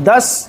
10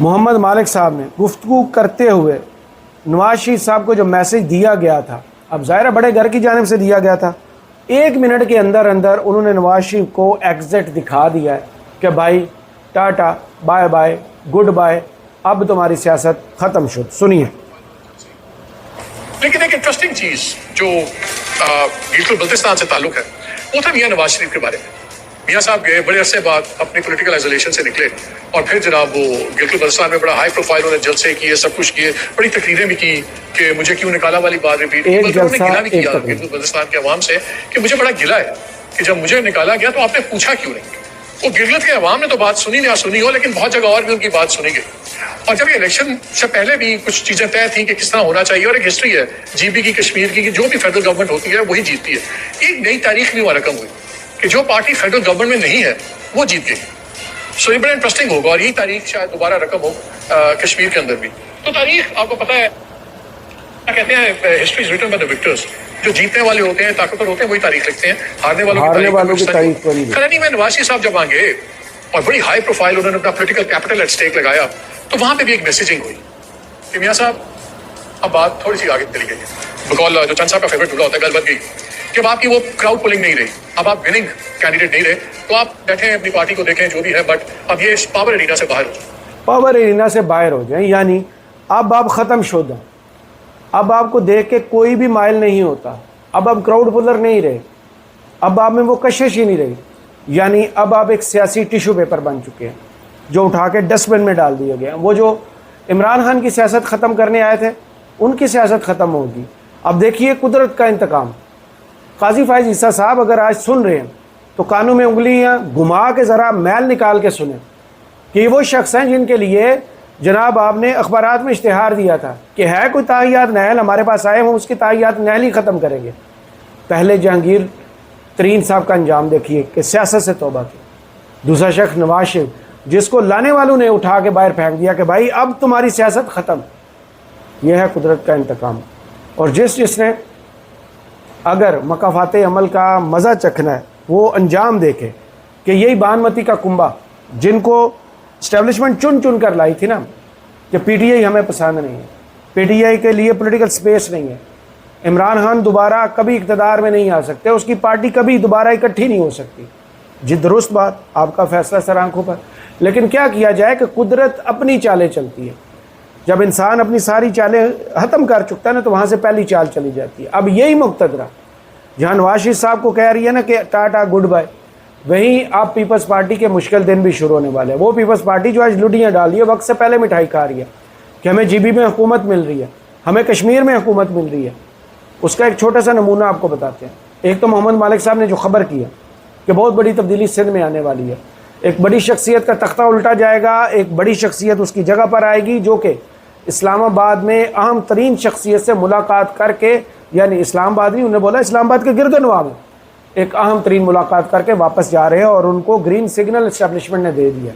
محمد مالک صاحب نے گفتگو کرتے ہوئے نواز شریف صاحب کو جو میسج دیا گیا تھا، اب ظاہر بڑے گھر کی جانب سے دیا گیا تھا، 1 منٹ کے اندر انہوں نے نواز شریف کو ایگزٹ دکھا دیا ہے کہ بھائی tata bye bye goodbye, اب تمہاری سیاست ختم شد۔ سنیے۔ لیکن ایک انٹرسٹنگ چیز جو گلگت بلتستان سے تعلق ہے وہ تھا میاں نواز شریف کے بارے میں۔ میاں صاحب گئے، بڑے عرصے بعد اپنی پولیٹیکل آئسولیشن سے نکلے، اور پھر جناب وہ گلگت بلتستان میں بڑا ہائی پروفائل انہوں نے جلسے کیے، سب کچھ کیے، بڑی تقریریں بھی کی کہ مجھے کیوں نکالا والی بات ریپیٹ کی، بلکہ انہوں نے گلا بھی کیا گلگت بلتستان کے عوام سے کہ مجھے بڑا گلا ہے کہ جب مجھے نکالا گیا تو آپ نے پوچھا کیوں نہیں۔ وہ گلگت کے عوام نے تو بات سنی یا سنی ہو، لیکن بہت جگہ اور بھی ان کی بات سنی گئی۔ اور جب یہ الیکشن سے پہلے بھی کچھ چیزیں طے تھیں کہ کس طرح ہونا چاہیے، اور ایک ہسٹری ہے جی بی کی، کشمیر کی، کہ جو بھی فیڈرل گورنمنٹ ہوتی ہے وہی جیتتی ہے۔ ایک نئی تاریخ بھی وہاں رقم ہوئی کہ جو پارٹی فیڈرل گورنمنٹ میں نہیں ہے وہ جیت گئی۔ سو یہ بڑا انٹرسٹنگ ہوگا، اور یہی تاریخ شاید دوبارہ رقم ہو کشمیر کے اندر بھی۔ تو تاریخ آپ کو پتہ ہے، کہتے ہیں history is written by the victors, جو جیتنے والے ہوتے ہیں، طاقتور ہوتے ہیں، وہی تاریخ لکھتے ہیں، ہارنے والوں کی تاریخ کوئی نہیں۔ خیر، میں نواز شریف صاحب جب وہاں گئے اور بڑی ہائی پروفائل انہوں نے اپنا پولیٹیکل کیپٹل ایٹ سٹیک لگایا، تو وہاں پہ بھی ایک میسیجنگ ہوئی کہ میاں صاحب اب بات تھوڑی سی آگے چلی گئی ہے، بقول جو چند صاحب کا فیوریٹ ڈھولا ہوتا ہے، گل بت گئی کہ اب آپ کی وہ کراؤڈ پولنگ نہیں رہی، اب آپ وننگ کینڈیڈیٹ نہیں رہے، تو آپ بیٹھیں اپنی پارٹی کو دیکھیں جو بھی ہے، بٹ اب یہ اس پاور ارینا سے باہر ہو جائیں، پاور ارینا سے باہر ہو جائیں، یعنی اب آپ ختم شدہ، اب آپ کو دیکھ کے کوئی بھی مائل نہیں ہوتا، اب آپ کراؤڈ پولر نہیں رہے، اب آپ میں وہ کشش ہی نہیں رہی، یعنی اب آپ ایک سیاسی ٹیشو پیپر بن چکے ہیں جو اٹھا کے ڈسٹ بن میں ڈال دیا گیا۔ وہ جو عمران خان کی سیاست ختم کرنے آئے تھے ان کی سیاست ختم ہوگی۔ اب دیکھیے قدرت کا انتقام۔ قاضی فائز عیسیٰ صاحب اگر آج سن رہے ہیں تو کانوں میں انگلیاں گھما کے ذرا میل نکال کے سنیں کہ یہ وہ شخص ہیں جن کے لیے جناب آپ نے اخبارات میں اشتہار دیا تھا کہ ہے کوئی تاحیات نہل ہمارے پاس آئے، ہم اس کی تاحیات نہل ہی ختم کریں گے۔ پہلے جہانگیر ترین صاحب کا انجام دیکھیے کہ سیاست سے توبہ کی۔ دوسرا شخص نواز شریف، جس کو لانے والوں نے اٹھا کے باہر پھینک دیا کہ بھائی اب تمہاری سیاست ختم۔ یہ ہے قدرت کا انتقام۔ اور جس نے اگر مکافات عمل کا مزہ چکھنا ہے وہ انجام دیکھے کہ یہی بانمتی کا کنبہ جن کو اسٹیبلشمنٹ چن چن کر لائی تھی نا کہ پی ٹی آئی ہمیں پسند نہیں ہے، پی ٹی آئی کے لیے پولیٹیکل سپیس نہیں ہے، عمران خان دوبارہ کبھی اقتدار میں نہیں آ سکتے، اس کی پارٹی کبھی دوبارہ اکٹھی نہیں ہو سکتی۔ جی درست بات، آپ کا فیصلہ سر آنکھوں پر، لیکن کیا کیا جائے کہ قدرت اپنی چالیں چلتی ہے۔ جب انسان اپنی ساری چالیں ختم کر چکتا ہے نا تو وہاں سے پہلی چال چلی جاتی ہے۔ اب یہی مقتدرہ جہاں نواز شریف صاحب کو کہہ رہی ہے نا کہ ٹاٹا گڈ بائے، وہیں آپ پیپلز پارٹی کے مشکل دن بھی شروع ہونے والے ہیں۔ وہ پیپلز پارٹی جو آج لڈیاں ڈال رہی ہے، وقت سے پہلے مٹھائی کھا رہی ہے کہ ہمیں جی بی میں حکومت مل رہی ہے، ہمیں کشمیر میں حکومت مل رہی ہے۔ اس کا ایک چھوٹا سا نمونہ آپ کو بتاتے ہیں۔ ایک تو محمد مالک صاحب نے جو خبر کی ہے کہ بہت بڑی تبدیلی سندھ میں آنے والی ہے، ایک بڑی شخصیت کا تختہ الٹا جائے گا، ایک بڑی شخصیت اس کی جگہ پر آئے گی جو کہ اسلام آباد میں اہم ترین شخصیت سے ملاقات کر کے، یعنی اسلام آباد نہیں، انہیں بولا اسلام آباد کے گرد و نواح میں ایک اہم ترین ملاقات کر کے واپس جا رہے ہیں، اور ان کو گرین سگنل اسٹیبلشمنٹ نے دے دیا۔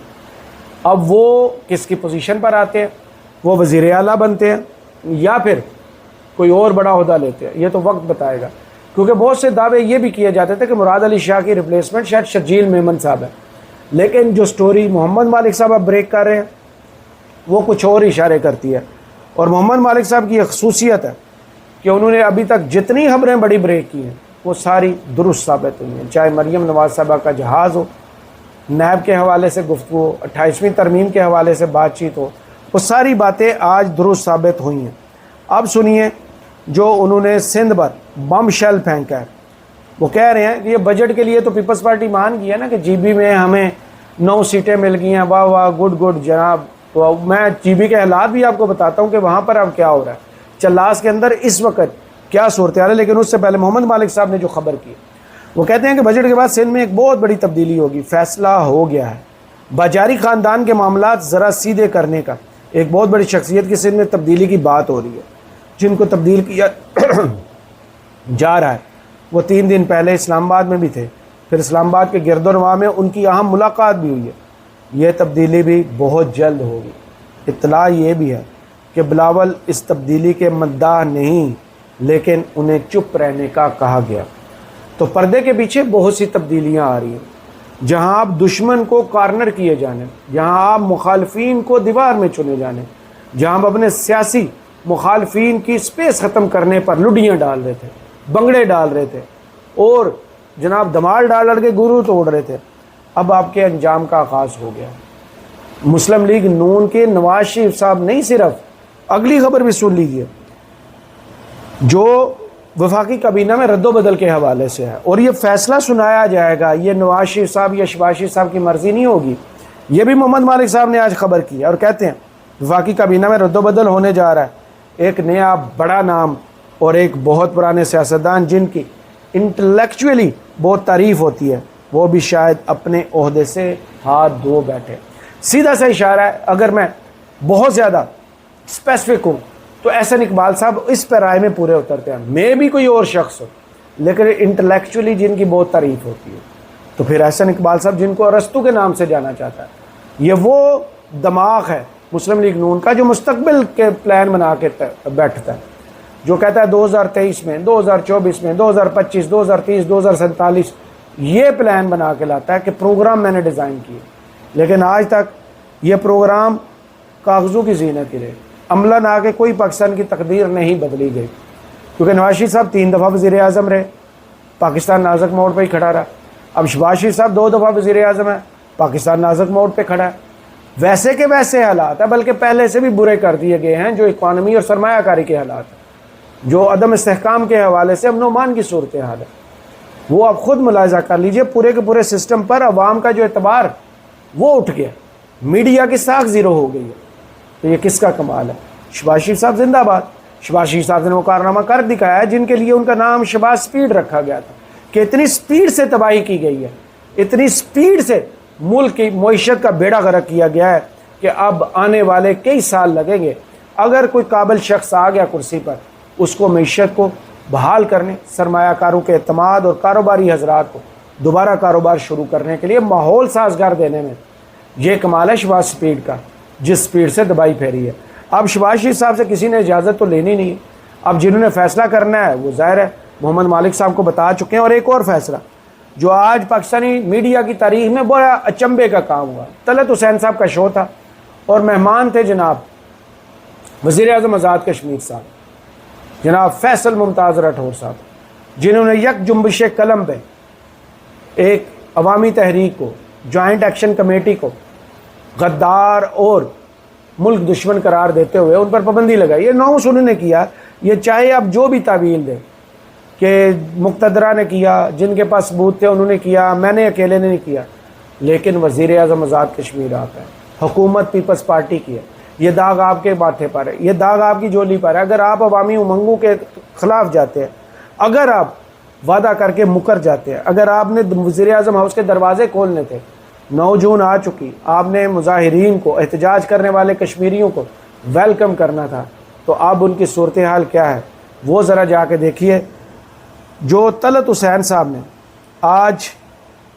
اب وہ کس کی پوزیشن پر آتے ہیں، وہ وزیر اعلیٰ بنتے ہیں یا پھر کوئی اور بڑا عہدہ لیتے ہیں، یہ تو وقت بتائے گا، کیونکہ بہت سے دعوے یہ بھی کیے جاتے تھے کہ مراد علی شاہ کی ریپلیسمنٹ شاید شرجیل میمن صاحب ہے، لیکن جو سٹوری محمد مالک صاحب اب بریک کر رہے ہیں وہ کچھ اور اشارے کرتی ہے۔ اور محمد مالک صاحب کی ایک خصوصیت ہے کہ انہوں نے ابھی تک جتنی خبریں بڑی بریک کی ہیں وہ ساری درست ثابت ہوئی ہیں، چاہے مریم نواز صاحبہ کا جہاز ہو، نیب کے حوالے سے گفتگو، 28ویں ترمیم کے حوالے سے بات چیت ہو، وہ ساری باتیں آج درست ثابت ہوئی ہیں۔ اب سنیے جو انہوں نے سندھ پر بم شیل پھینکا ہے، وہ کہہ رہے ہیں کہ یہ بجٹ کے لیے تو پیپلز پارٹی مان گئی ہے نا کہ جی بی میں ہمیں 9 سیٹیں مل گئی ہیں، واہ واہ گڈ گڈ جناب۔ تو میں جی بی کے حالات بھی آپ کو بتاتا ہوں کہ وہاں پر اب کیا ہو رہا ہے، چلاس کے اندر اس وقت کیا صورتحال ہے۔ لیکن اس سے پہلے محمد مالک صاحب نے جو خبر کی، وہ کہتے ہیں کہ بجٹ کے بعد سندھ میں ایک بہت بڑی تبدیلی ہوگی، فیصلہ ہو گیا ہے باجاری خاندان کے معاملات ذرا سیدھے کرنے کا۔ ایک بہت بڑی شخصیت کی سندھ میں تبدیلی کی بات ہو رہی ہے، جن کو تبدیل کیا جا رہا ہے۔ وہ 3 دن پہلے اسلام آباد میں بھی تھے، پھر اسلام آباد کے گرد و نواح میں ان کی اہم ملاقات بھی ہوئی ہے۔ یہ تبدیلی بھی بہت جلد ہوگی۔ اطلاع یہ بھی ہے کہ بلاول اس تبدیلی کے مداح نہیں، لیکن انہیں چپ رہنے کا کہا گیا۔ تو پردے کے پیچھے بہت سی تبدیلیاں آ رہی ہیں۔ جہاں آپ دشمن کو کارنر کیے جانے، جہاں آپ مخالفین کو دیوار میں چنے جانے، جہاں آپ اپنے سیاسی مخالفین کی سپیس ختم کرنے پر لڈیاں ڈال رہے تھے، بنگڑے ڈال رہے تھے اور جناب دمال ڈال کے گرو توڑ رہے تھے، اب آپ کے انجام کا آغاز ہو گیا۔ مسلم لیگ نون کے نواز شریف صاحب نہیں صرف، اگلی خبر بھی سن لیجیے جو وفاقی کابینہ میں رد و بدل کے حوالے سے ہے، اور یہ فیصلہ سنایا جائے گا، یہ نواز شریف صاحب یا شہباز شریف صاحب کی مرضی نہیں ہوگی، یہ بھی محمد مالک صاحب نے آج خبر کی اور کہتے ہیں وفاقی کابینہ میں رد و بدل ہونے جا رہا ہے۔ ایک نیا بڑا نام اور ایک بہت پرانے سیاستدان جن کی انٹلیکچولی بہت تعریف ہوتی ہے، وہ بھی شاید اپنے عہدے سے ہاتھ دھو بیٹھے۔ سیدھا سا اشارہ ہے، اگر میں بہت زیادہ اسپیسیفک ہوں تو احسن اقبال صاحب اس پیرائے میں پورے اترتے ہیں، میں بھی کوئی اور شخص ہو لیکن انٹلیکچولی جن کی بہت تعریف ہوتی ہے، تو پھر احسن اقبال صاحب جن کو ارسطو کے نام سے جانا چاہتا ہے، یہ وہ دماغ ہے مسلم لیگ نون کا جو مستقبل کے پلان بنا کے بیٹھتا ہے، جو کہتا ہے 2023 میں، 2024 میں، 2025، 2030، 2047 یہ پلان بنا کے لاتا ہے کہ پروگرام میں نے ڈیزائن کیے، لیکن آج تک یہ پروگرام کاغذوں کی زینت ہی رہے، عملاً آ کے کوئی پاکستان کی تقدیر نہیں بدلی گئی، کیونکہ نواز شریف صاحب 3 دفعہ وزیر اعظم رہے، پاکستان نازک موڑ پہ ہی کھڑا رہا۔ اب شہباز شریف صاحب 2 دفعہ وزیر اعظم ہے، پاکستان نازک موڑ پہ کھڑا ہے۔ ویسے کے ویسے حالات ہیں، بلکہ پہلے سے بھی برے کر دیے گئے ہیں، جو اکانومی اور سرمایہ کاری کے حالات ہیں، جو عدم استحکام کے حوالے سے امن و امان کی صورتحال ہے، وہ آپ خود ملاحظہ کر لیجئے۔ پورے کے پورے سسٹم پر عوام کا جو اعتبار وہ اٹھ گیا، میڈیا کی ساکھ زیرو ہو گئی ہے، تو یہ کس کا کمال ہے؟ شہباز شریف صاحب زندہ باد۔ شہباز شریف صاحب نے وہ کارنامہ کر دکھایا ہے جن کے لیے ان کا نام شہباز سپیڈ رکھا گیا تھا، کہ اتنی سپیڈ سے تباہی کی گئی ہے، اتنی سپیڈ سے ملک کی معیشت کا بیڑا غرق کیا گیا ہے کہ اب آنے والے کئی سال لگیں گے اگر کوئی قابل شخص آ گیا کرسی پر اس کو معیشت کو بحال کرنے، سرمایہ کاروں کے اعتماد اور کاروباری حضرات کو دوبارہ کاروبار شروع کرنے کے لیے ماحول سازگار دینے میں۔ یہ کمال ہے شہباز سپیڈ کا، جس سپیڈ سے دبائی پھیری ہے۔ اب شہباز شریف صاحب سے کسی نے اجازت تو لینی نہیں ہے، اب جنہوں نے فیصلہ کرنا ہے وہ ظاہر ہے محمد مالک صاحب کو بتا چکے ہیں۔ اور ایک اور فیصلہ جو آج پاکستانی میڈیا کی تاریخ میں بڑا اچنبے کا کام ہوا، طلعت حسین صاحب کا شو تھا اور مہمان تھے جناب وزیر اعظم آزاد کشمیر صاحب جناب فیصل ممتاز راٹھور صاحب، جنہوں نے یک جنبش قلم پہ ایک عوامی تحریک کو، جوائنٹ ایکشن کمیٹی کو غدار اور ملک دشمن قرار دیتے ہوئے ان پر پابندی لگائی۔ یہ ناؤنس انہوں نے کیا، یہ چاہے آپ جو بھی تعویل دیں کہ مقتدرہ نے کیا، جن کے پاس ثبوت تھے انہوں نے کیا، میں نے اکیلے نے نہیں کیا، لیکن وزیر اعظم آزاد کشمیر آپ ہے، حکومت پیپلز پارٹی کی ہے، یہ داغ آپ کے ماتھے پر ہے، یہ داغ آپ کی جولی پر ہے۔ اگر آپ عوامی امنگوں کے خلاف جاتے ہیں، اگر آپ وعدہ کر کے مکر جاتے ہیں، اگر آپ نے وزیر اعظم ہاؤس کے دروازے کھولنے تھے، 9 جون آ چکی، آپ نے مظاہرین کو، احتجاج کرنے والے کشمیریوں کو ویلکم کرنا تھا، تو اب ان کی صورتحال کیا ہے وہ ذرا جا کے دیکھیے۔ جو طلعت حسین صاحب نے آج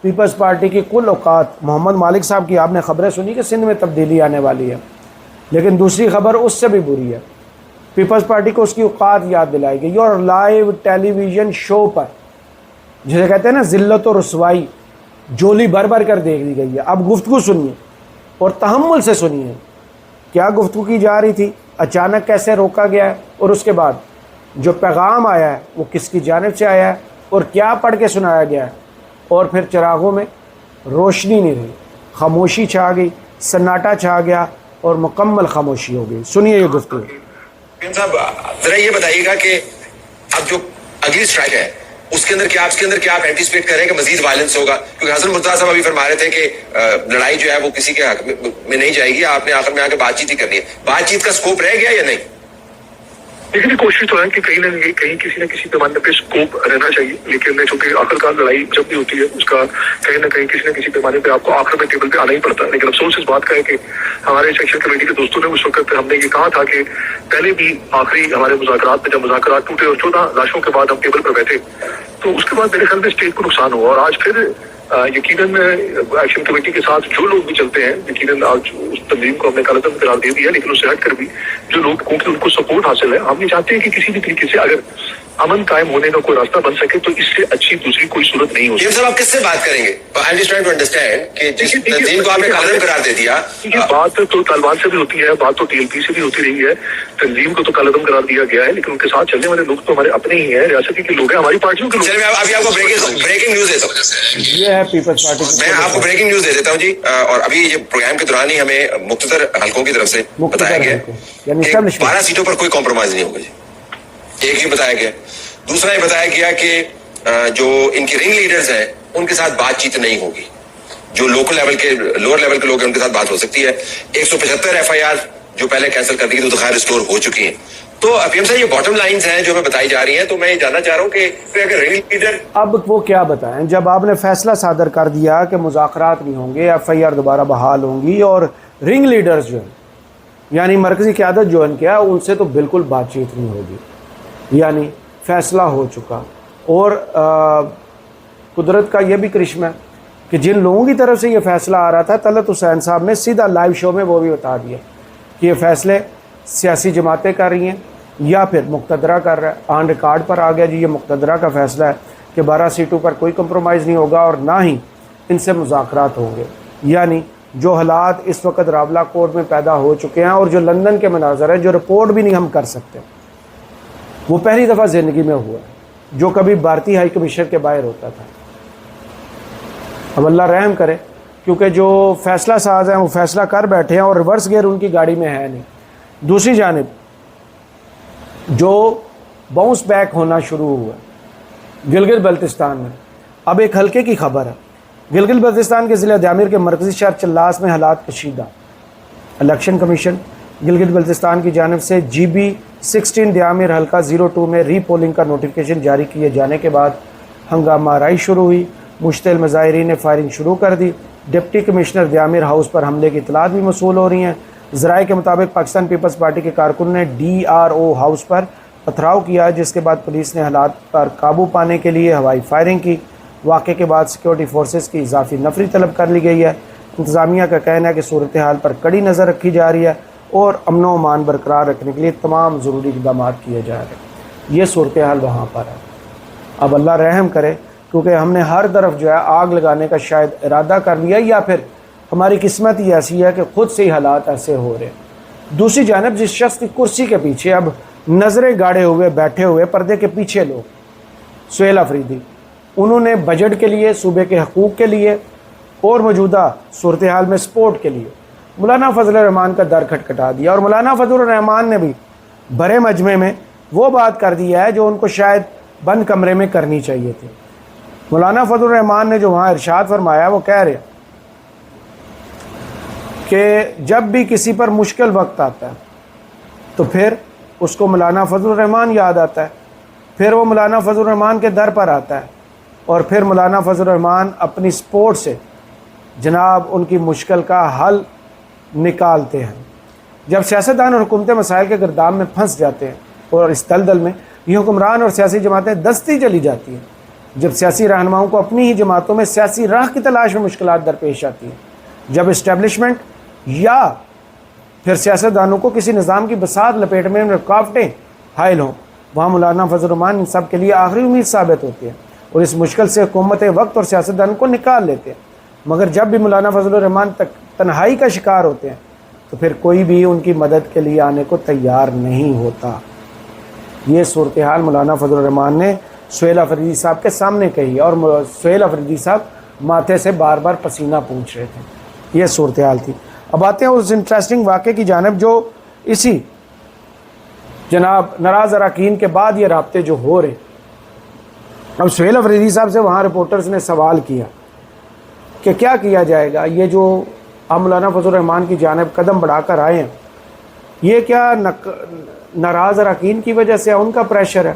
پیپلز پارٹی کی کل اوقات، محمد مالک صاحب کی آپ نے خبریں سنی کہ سندھ میں تبدیلی آنے والی ہے، لیکن دوسری خبر اس سے بھی بری ہے، پیپلز پارٹی کو اس کی اوقات یاد دلائی گئی اور لائیو ٹیلی ویژن شو پر جسے کہتے ہیں نا ذلت و رسوائی، جولی بھر بھر کر دیکھ دی گئی ہے۔ اب گفتگو سنیے اور تحمل سے سنیے، کیا گفتگو کی جا رہی تھی، اچانک کیسے روکا گیا ہے، اور اس کے بعد جو پیغام آیا ہے وہ کس کی جانب سے آیا ہے اور کیا پڑھ کے سنایا گیا ہے، اور پھر چراغوں میں روشنی نہیں رہی، خاموشی چھا گئی، سناٹا چھا گیا اور مکمل خاموشی ہو گئی۔ سنیے یہ گفتگو۔ صاحب ذرا یہ بتائیے گا کہ اب جو اگلی اسٹرائک ہے اس کے اندر کیا آپ اینٹیسپیٹ کر رہے ہیں کہ مزید وائلنس ہوگا؟ کیونکہ حسن مرتضیٰ صاحب ابھی فرما رہے تھے کہ لڑائی جو ہے وہ کسی کے حق میں نہیں جائے گی، آپ نے آخر میں آ کے بات چیت ہی کرنی ہے، بات چیت کا اسکوپ رہ گیا یا نہیں؟ لیکن کوشش تو ہے کہ کہیں نہ کہیں کسی پیمانے پہ اسکوپ رہنا چاہیے، لیکن چونکہ آخر کار لڑائی جب بھی ہوتی ہے اس کا کہیں نہ کسی پیمانے پہ آپ کو آخر میں ٹیبل پہ آنا ہی پڑتا ہے۔ لیکن افسوس اس بات کا ہے کہ ہمارے سیکشن کمیٹی کے دوستوں نے اس وقت ہم نے یہ کہا تھا کہ پہلے بھی آخری ہمارے مذاکرات میں جب مذاکرات ٹوٹے اور 14 لاشوں کے بعد ہم ٹیبل پر بیٹھے تو اس کے بعد میرے خیال میں اسٹیٹ کو نقصان ہوا، اور آج پھر یقیناً ایکشن کمیٹی کے ساتھ جو لوگ بھی چلتے ہیں، یقیناً آج اس تنظیم کو ہم نے غلط قرار دے دیا، لیکن اس سے ہٹ کر بھی جو لوگ کیونکہ ان کو سپورٹ حاصل ہے، ہم یہ چاہتے ہیں کہ کسی بھی طریقے سے اگر امن قائم ہونے کا کوئی راستہ بن سکے تو اس سے اچھی دوسری کوئی صورت نہیں ہو صاحب آپ کس سے بات کریں گے؟ I'm just trying to understand کہ جس تنظیم کو آپ نے کالعدم قرار دے دیا. بات تو طالبان سے بھی ہوتی ہے, بات تو ٹی ایل پی سے بھی ہوتی رہی ہے. تنظیم کو تو کالعدم قرار دیا گیا ہے, لیکن ان کے ساتھ چلنے والے لوگ تو ہمارے اپنے ہی ہیں, ریاستی کے لوگ ہیں, ہماری پارٹیوں کے لوگ. چلیے میں ابھی آپ کو بریکنگ نیوز دیتا ہوں. یہ ہے پیپلز پارٹی. میں آپ کو بریکنگ نیوز دے دیتا ہوں جی. اور ابھی یہ پروگرام کے دوران ہی ہمیں مختصر حلقوں کی طرف سے بتایا گیا کہ 12 سیٹوں پر کوئی کمپرومائز نہیں ہوگا جی. ایک یہ بتایا گیا. دوسرا یہ بتایا گیا کہ جو ان کے رنگ لیڈرز ہیں ان کے ساتھ بات چیت نہیں ہوگی. جو لوکل لیول کے لوور لیول کے لوگ ہیں ان کے ساتھ بات ہو سکتی ہے. 175 FIR جو پہلے کینسل کر دی گئی تو خیر ریسٹور ہو چکی ہیں. تو پی ایم صاحب یہ باٹم لائنز ہیں جو ہمیں بتائی جا رہی ہیں, تو میں یہ جاننا چاہ رہا ہوں کہ اگر رنگ لیڈر اب وہ کیا بتائیں جب آپ نے فیصلہ صادر کر دیا کہ مذاکرات نہیں ہوں گے, FIR دوبارہ بحال ہوں گی, اور رنگ لیڈرز جو ہیں یعنی مرکزی قیادت جو ان کیا ان سے تو بالکل بات چیت نہیں ہوگی. یعنی فیصلہ ہو چکا. اور قدرت کا یہ بھی کرشمہ ہے کہ جن لوگوں کی طرف سے یہ فیصلہ آ رہا تھا, طلعت حسین صاحب نے سیدھا لائیو شو میں وہ بھی بتا دیا کہ یہ فیصلے سیاسی جماعتیں کر رہی ہیں یا پھر مقتدرہ کر رہا ہے. آن ریکارڈ پر آ گیا جی یہ مقتدرہ کا فیصلہ ہے کہ 12 سیٹوں پر کوئی کمپرومائز نہیں ہوگا اور نہ ہی ان سے مذاکرات ہوں گے. یعنی جو حالات اس وقت راولہ کوٹ میں پیدا ہو چکے ہیں اور جو لندن کے مناظر ہیں, جو رپورٹ بھی نہیں ہم کر سکتے, وہ پہلی دفعہ زندگی میں ہوا ہے جو کبھی بھارتی ہائی کمیشن کے باہر ہوتا تھا. اب اللہ رحم کرے, کیونکہ جو فیصلہ ساز ہیں وہ فیصلہ کر بیٹھے ہیں اور ریورس گیئر ان کی گاڑی میں ہے نہیں. دوسری جانب جو باؤنس بیک ہونا شروع ہوا گلگت بلتستان میں, اب ایک حلقے کی خبر ہے. گلگت بلتستان کے ضلع دامیر کے مرکزی شہر چلاس میں حالات کشیدہ. الیکشن کمیشن گلگت بلتستان کی جانب سے GB 16 دامیر حلقہ 02 میں ری پولنگ کا نوٹیفیکیشن جاری کیے جانے کے بعد ہنگامہ آرائی شروع ہوئی. مشتعل مظاہرین نے فائرنگ شروع کر دی. ڈپٹی کمشنر دامیر ہاؤس پر حملے کی اطلاعات بھی موصول ہو رہی ہیں. ذرائع کے مطابق پاکستان پیپلز پارٹی کے کارکن نے DRO ہاؤس پر پتھراؤ کیا, جس کے بعد پولیس نے حالات پر قابو پانے کے لیے ہوائی فائرنگ کی. واقعے کے بعد سیکورٹی فورسز کی اضافی نفری طلب کر لی گئی ہے. انتظامیہ کا کہنا ہے کہ صورتحال پر کڑی نظر رکھی جا رہی ہے اور امن و امان برقرار رکھنے کے لیے تمام ضروری اقدامات کیے جا رہے ہیں. یہ صورتحال وہاں پر ہے. اب اللہ رحم کرے, کیونکہ ہم نے ہر طرف جو ہے آگ لگانے کا شاید ارادہ کر لیا, یا پھر ہماری قسمت ہی ایسی ہے کہ خود سے ہی حالات ایسے ہو رہے ہیں. دوسری جانب جس شخص کی کرسی کے پیچھے اب نظریں گاڑے ہوئے بیٹھے ہوئے پردے کے پیچھے لوگ, سہیل افریدی, انہوں نے بجٹ کے لیے, صوبے کے حقوق کے لیے اور موجودہ صورتحال میں سپورٹ کے لیے مولانا فضل الرحمان کا در کھٹکھٹا دیا. اور مولانا فضل الرحمان نے بھی بڑے مجمع میں وہ بات کر دی ہے جو ان کو شاید بند کمرے میں کرنی چاہیے تھی. مولانا فضل الرحمان نے جو وہاں ارشاد فرمایا, وہ کہہ رہے کہ جب بھی کسی پر مشکل وقت آتا ہے تو پھر اس کو مولانا فضل الرحمان یاد آتا ہے, پھر وہ مولانا فضل الرحمان کے در پر آتا ہے, اور پھر مولانا فضل الرحمان اپنی سپورٹ سے جناب ان کی مشکل کا حل نکالتے ہیں. جب سیاستدان اور حکومتیں مسائل کے گرداب میں پھنس جاتے ہیں اور اس دلدل میں یہ حکمران اور سیاسی جماعتیں دستی چلی جاتی ہیں, جب سیاسی رہنماؤں کو اپنی ہی جماعتوں میں سیاسی راہ کی تلاش میں مشکلات درپیش آتی ہیں, جب اسٹیبلشمنٹ یا پھر سیاستدانوں کو کسی نظام کی بساط لپیٹ میں رکاوٹیں حائل ہوں, وہاں مولانا فضل الرحمان ان سب کے لیے آخری امید ثابت ہوتی ہے اور اس مشکل سے حکومت وقت اور سیاستدان کو نکال لیتے ہیں. مگر جب بھی مولانا فضل الرحمان تنہائی کا شکار ہوتے ہیں تو پھر کوئی بھی ان کی مدد کے لیے آنے کو تیار نہیں ہوتا. یہ صورتحال مولانا فضل الرحمان نے سہیل افریدی صاحب کے سامنے کہی, اور سہیل افریدی صاحب ماتھے سے بار بار پسینہ پونچھ رہے تھے. یہ صورتحال تھی. اب آتے ہیں اس انٹرسٹنگ واقعے کی جانب جو اسی جناب ناراض اراکین کے بعد یہ رابطے جو ہو رہے. اب سہیل افریدی صاحب سے وہاں رپورٹرز نے سوال کیا کہ کیا کیا جائے گا, یہ جو ہم مولانا فضل الرحمان کی جانب قدم بڑھا کر آئے ہیں یہ کیا ناراض اراکین کی وجہ سے ان کا پریشر ہے.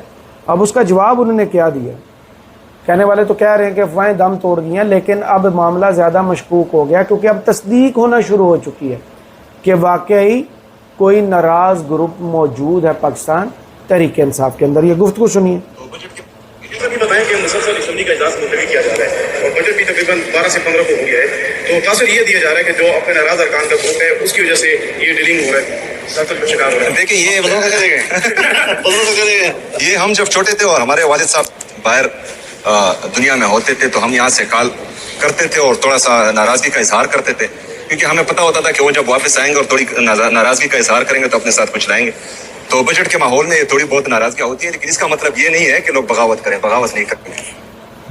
اب اس کا جواب انہوں نے کیا دیا. کہنے والے تو کہہ رہے ہیں کہ افواہیں دم توڑ دی ہیں, لیکن اب معاملہ زیادہ مشکوک ہو گیا کیونکہ اب تصدیق ہونا شروع ہو چکی ہے کہ واقعی کوئی ناراض گروپ موجود ہے پاکستان تحریک انصاف کے اندر. یہ گفتگو سنیے. بتائیں کہ مسلسل اسمبلی کا اجلاس ملتوی کیا جا رہا ہے اور بجٹ بھی تقریباً 12 سے 15 کو ہو گیا ہے, تو تاثر یہ دیا جا رہا ہے کہ جو اپنے ناراض ارکان کا گروپ ہے اس کی وجہ سے یہ ڈیلنگ ہو رہا ہے. دیکھیں یہ ہم جب چھوٹے تھے اور ہمارے والد صاحب باہر دنیا میں ہوتے تھے تو ہم یہاں سے کال کرتے تھے اور تھوڑا سا ناراضگی کا اظہار کرتے تھے، کیونکہ ہمیں پتہ ہوتا تھا کہ وہ جب واپس آئیں گے اور تھوڑی ناراضگی کا اظہار کریں گے تو اپنے ساتھ کچھ لائیں گے. تو بجٹ کے ماحول میں تھوڑی بہت ناراضگیاں ہوتی ہیں، لیکن اس کا مطلب یہ نہیں ہے کہ لوگ بغاوت کریں، بغاوت نہیں کرتے.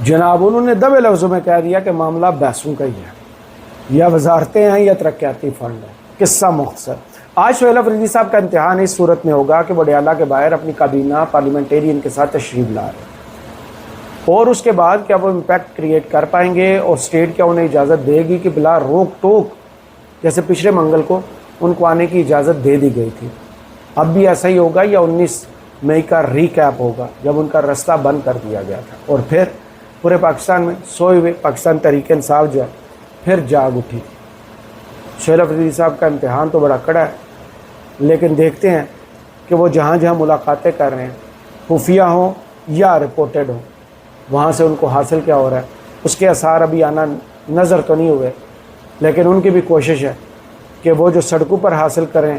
جناب انہوں نے دبے لفظوں میں کہہ دیا کہ معاملہ بحثوں کا ہی ہے، یا وزارتیں ہیں یا ترقیاتی فنڈ ہے. قصہ مختصر، آج سہیل افریدی صاحب کا امتحان اس صورت میں ہوگا کہ وڈیالہ کے باہر اپنی کابینہ پارلیمنٹیرین کے ساتھ تشریف لا رہے ہیں، اور اس کے بعد کیا وہ امپیکٹ کریٹ کر پائیں گے اور اسٹیٹ کیا انہیں اجازت دے گی کہ بلا روک ٹوک جیسے پچھلے منگل کو ان کو آنے کی اجازت دے دی گئی تھی. اب بھی ایسا ہی ہوگا یا 19 مئی کا ریکیپ ہوگا جب ان کا رستہ بند کر دیا گیا تھا اور پھر پورے پاکستان میں سوئے ہوئے پاکستان تحریک انصاف جو ہے پھر جاگ اٹھی تھی. سہیل افریدی صاحب کا امتحان تو بڑا کڑا ہے، لیکن دیکھتے ہیں کہ وہ جہاں جہاں ملاقاتیں کر رہے ہیں، خفیہ ہوں یا رپورٹڈ ہوں، وہاں سے ان کو حاصل کیا ہو رہا ہے اس کے آثار ابھی آنا نظر تو نہیں ہوئے. لیکن ان کی بھی کوشش ہے کہ وہ جو سڑکوں پر حاصل کریں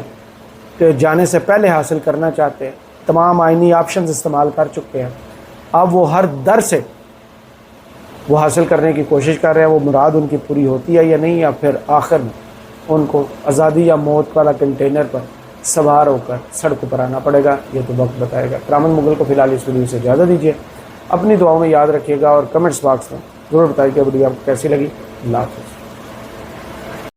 کہ جانے سے پہلے حاصل کرنا چاہتے ہیں، تمام آئینی آپشنز استعمال کر چکے ہیں. اب وہ ہر در سے وہ حاصل کرنے کی کوشش کر رہے ہیں. وہ مراد ان کی پوری ہوتی ہے یا نہیں، یا پھر آخر میں ان کو آزادی یا موت والا کنٹینر پر سوار ہو کر سڑکوں پر آنا پڑے گا. یہ تو وقت بتائے گا. کرامت مغل کو فی الحال اس ویڈیو سے اجازت دیجیے. اپنی دعاؤں میں یاد رکھیے گا اور کمنٹس باکس میں ضرور بتائیے کہ ویڈیو آپ کو کیسی لگی. اللہ حافظ.